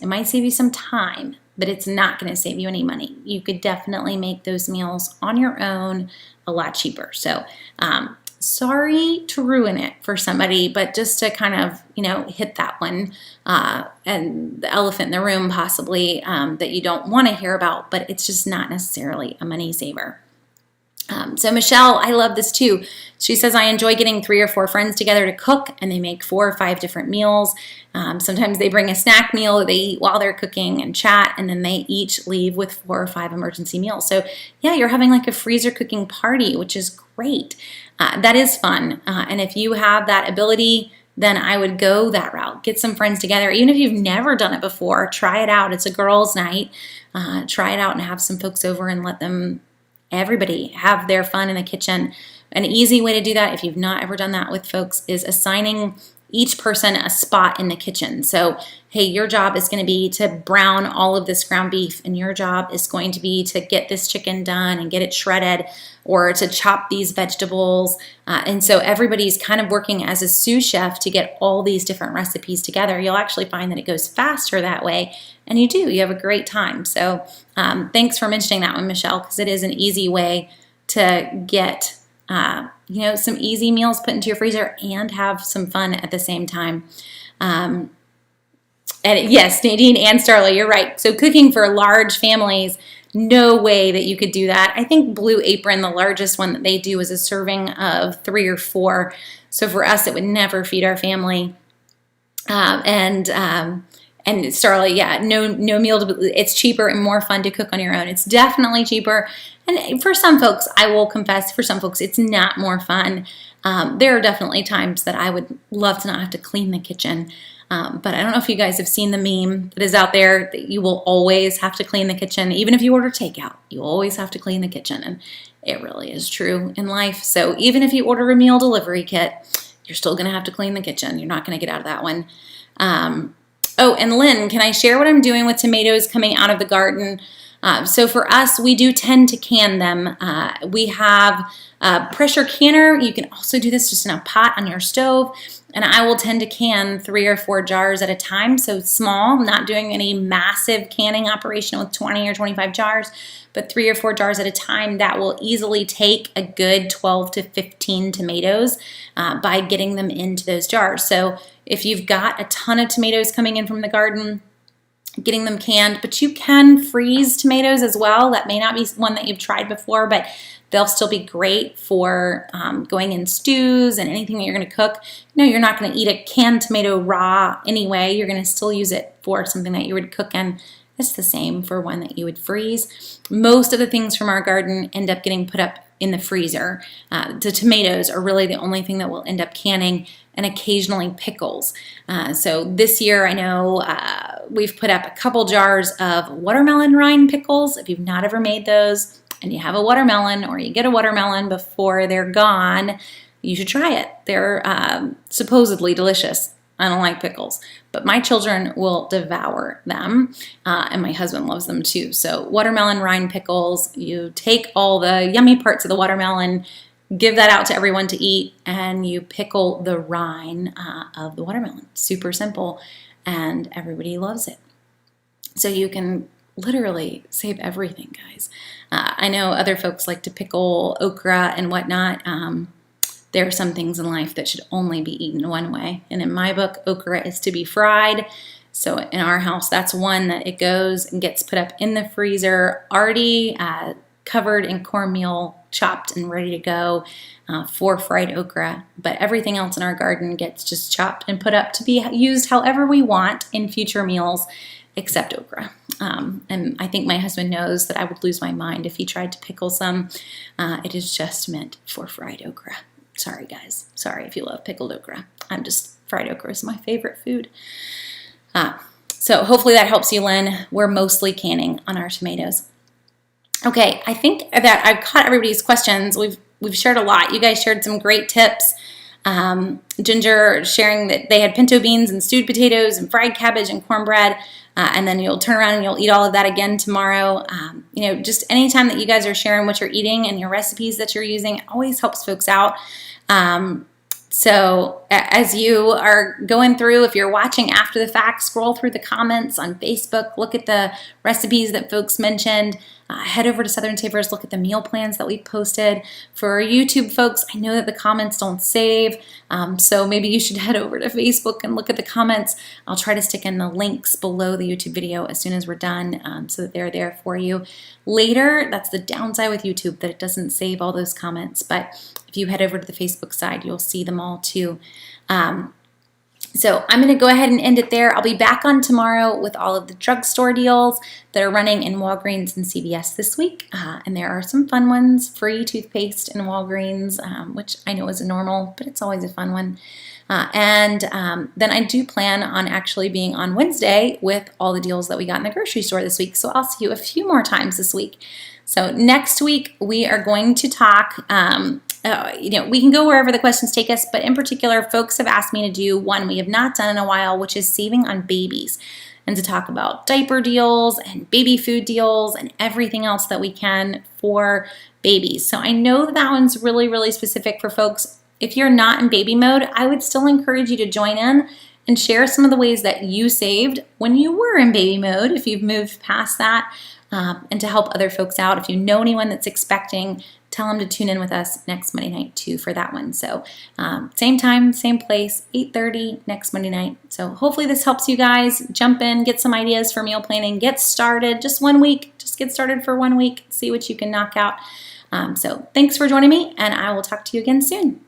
it might save you some time, but it's not going to save you any money. You could definitely make those meals on your own a lot cheaper. So sorry to ruin it for somebody, but just to kind of, hit that one and the elephant in the room possibly that you don't want to hear about, but it's just not necessarily a money saver. So Michelle, I love this too. She says, I enjoy getting 3 or 4 friends together to cook, and they make 4 or 5 different meals. Sometimes they bring a snack meal that they eat while they're cooking and chat, and then they each leave with 4 or 5 emergency meals. So yeah, you're having like a freezer cooking party, which is great. That is fun. And if you have that ability then I would go that route. Get some friends together. Even if you've never done it before, try it out. It's a girls' night. Try it out and have some folks over and let everybody have their fun in the kitchen. An easy way to do that, if you've not ever done that with folks, is assigning each person a spot in the kitchen. So, hey, your job is going to be to brown all of this ground beef, and your job is going to be to get this chicken done and get it shredded, or to chop these vegetables. And so everybody's kind of working as a sous chef to get all these different recipes together. You'll actually find that it goes faster that way, and you have a great time. So thanks for mentioning that one, Michelle, because it is an easy way to get some easy meals put into your freezer and have some fun at the same time. And yes, Nadine and Starla, you're right. So cooking for large families, no way that you could do that. I think Blue Apron, the largest one that they do, is a serving of 3 or 4. So for us, it would never feed our family. And Starla, yeah, no meal. It's cheaper and more fun to cook on your own. It's definitely cheaper. And for some folks, I will confess, for some folks, it's not more fun. There are definitely times that I would love to not have to clean the kitchen. But I don't know if you guys have seen the meme that is out there that you will always have to clean the kitchen. Even if you order takeout, you always have to clean the kitchen. And it really is true in life. So even if you order a meal delivery kit, you're still going to have to clean the kitchen. You're not going to get out of that one. Oh, and Lynn, can I share what I'm doing with tomatoes coming out of the garden? So for us, we do tend to can them. We have a pressure canner. You can also do this just in a pot on your stove. And I will tend to can 3 or 4 jars at a time. So small, not doing any massive canning operation with 20 or 25 jars, but 3 or 4 jars at a time. That will easily take a good 12 to 15 tomatoes by getting them into those jars. So if you've got a ton of tomatoes coming in from the garden, getting them canned, but you can freeze tomatoes as well. That may not be one that you've tried before, but they'll still be great for going in stews and anything that you're going to cook. You're not going to eat a canned tomato raw anyway. You're going to still use it for something that you would cook in. It's the same for one that you would freeze. Most of the things from our garden end up getting put up in the freezer. The tomatoes are really the only thing that we'll end up canning, and occasionally pickles. So this year I know we've put up a couple jars of watermelon rind pickles. If you've not ever made those and you have a watermelon, or you get a watermelon before they're gone, you should try it. They're supposedly delicious. I don't like pickles, but my children will devour them, and my husband loves them too. So watermelon rind pickles, you take all the yummy parts of the watermelon, give that out to everyone to eat, and you pickle the rind of the watermelon. Super simple, and everybody loves it. So you can literally save everything, guys. I know other folks like to pickle okra and whatnot. There are some things in life that should only be eaten one way. And in my book, okra is to be fried. So in our house, that's one that it goes and gets put up in the freezer, already covered in cornmeal, chopped and ready to go for fried okra. But everything else in our garden gets just chopped and put up to be used however we want in future meals, except okra. And I think my husband knows that I would lose my mind if he tried to pickle some. It is just meant for fried okra. Sorry, guys. Sorry if you love pickled okra. Fried okra is my favorite food. So hopefully that helps you, Lynn. We're mostly canning on our tomatoes. Okay, I think that I've caught everybody's questions. We've shared a lot. You guys shared some great tips. Ginger sharing that they had pinto beans and stewed potatoes and fried cabbage and cornbread. And then you'll turn around and you'll eat all of that again tomorrow. Just anytime that you guys are sharing what you're eating and your recipes that you're using, it always helps folks out. So as you are going through, if you're watching after the fact, scroll through the comments on Facebook, look at the recipes that folks mentioned, head over to Southern Savers, look at the meal plans that we posted. For YouTube folks, I know that the comments don't save, so maybe you should head over to Facebook and look at the comments. I'll try to stick in the links below the YouTube video as soon as we're done, so that they're there for you later. That's the downside with YouTube, that it doesn't save all those comments, but if you head over to the Facebook side, you'll see them all too. So I'm going to go ahead and end it there. I'll be back on tomorrow with all of the drugstore deals that are running in Walgreens and CVS this week. And there are some fun ones, free toothpaste in Walgreens, which I know is a normal, but it's always a fun one. Then I do plan on actually being on Wednesday with all the deals that we got in the grocery store this week. So I'll see you a few more times this week. So next week we are going to talk, we can go wherever the questions take us, but in particular, folks have asked me to do one we have not done in a while, which is saving on babies, and to talk about diaper deals and baby food deals and everything else that we can for babies. So I know that one's really, really specific for folks. If you're not in baby mode, I would still encourage you to join in and share some of the ways that you saved when you were in baby mode, if you've moved past that, and to help other folks out. If you know anyone that's expecting, tell them to tune in with us next Monday night too for that one. So same time, same place, 8:30 next Monday night. So hopefully this helps you guys jump in, get some ideas for meal planning, get started. Just 1 week, just get started for 1 week, see what you can knock out. So thanks for joining me, and I will talk to you again soon.